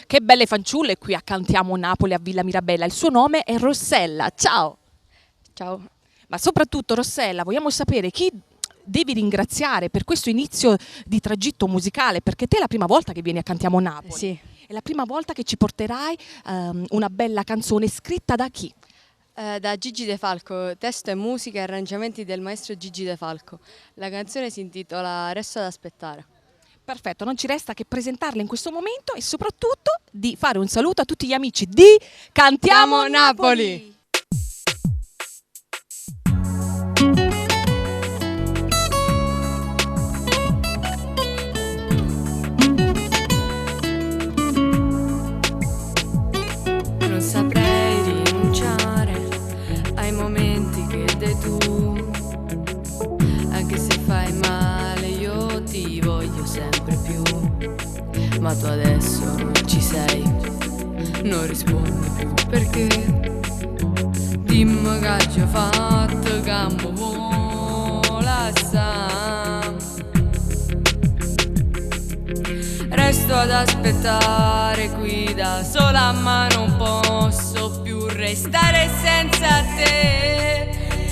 Che belle fanciulle qui a Cantiamo Napoli a Villa Mirabella. Il suo nome è Rossella. Ciao. Ciao. Ma soprattutto Rossella, vogliamo sapere chi devi ringraziare per questo inizio di tragitto musicale, perché te è la prima volta che vieni a Cantiamo Napoli. Sì. È la prima volta che ci porterai una bella canzone scritta da chi? Da Gigi De Falco, testo e musica e arrangiamenti del maestro Gigi De Falco. La canzone si intitola Resto ad aspettare. Perfetto, non ci resta che presentarla in questo momento e soprattutto di fare un saluto a tutti gli amici di Cantiamo Napoli. Non saprei rinunciare ai momenti che dai tu, anche se fai male io ti voglio sempre più, ma tu adesso non ci sei, non rispondi più perché dimmi che ci ho fatto che mi vola sta. Resto ad aspettare qui da sola ma non posso più restare senza te.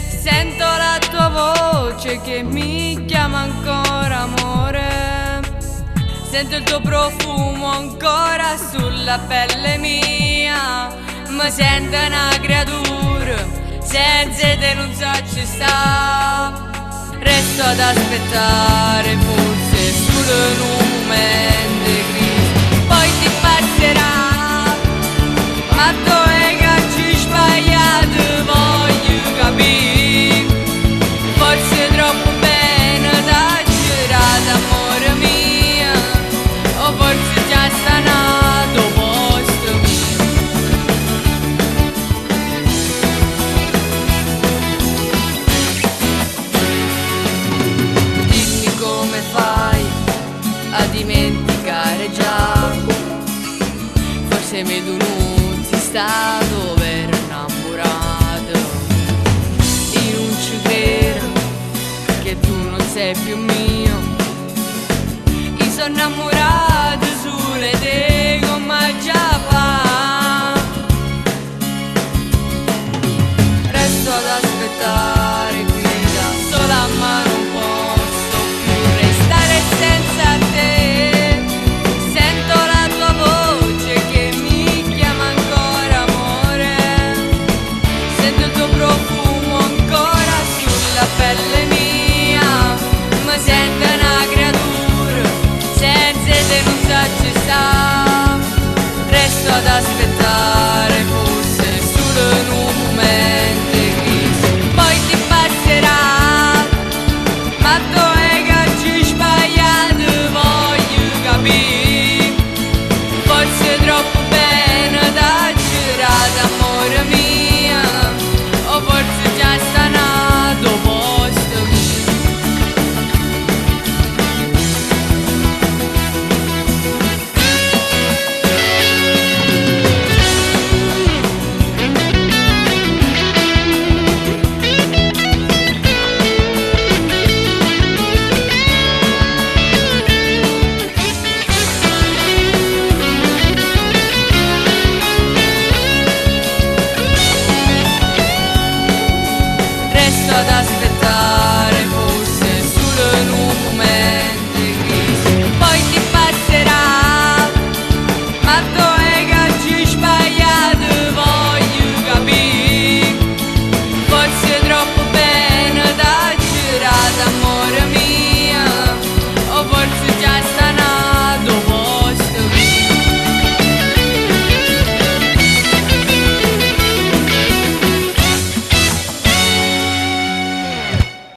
Sento la tua voce che mi chiama ancora amore. Sento il tuo profumo ancora sulla pelle mia. Mi sento una creatura senza te non so ci sta. Resto ad aspettare forse solo in un momento di crisi, poi ti passerà. Ma dove che ci sbagliato voglio capire. Forse troppo bene da girare amore mio, o forse già sta nato posto mio. Dimmi come fai a dimenticare già. Forse mi tu non si sta dove ero innamorato. Io non ci credo che tu non sei più mio. Io sono innamorato sulle te come già fa. Resto ad aspettare qui da sola ma non posso più restare senza te. Sento la tua voce che mi chiama ancora amore. Sento il tuo profumo ancora sulla pelle mia. Mi sento una creatura senza te non so ci sta. Resto ad aspettare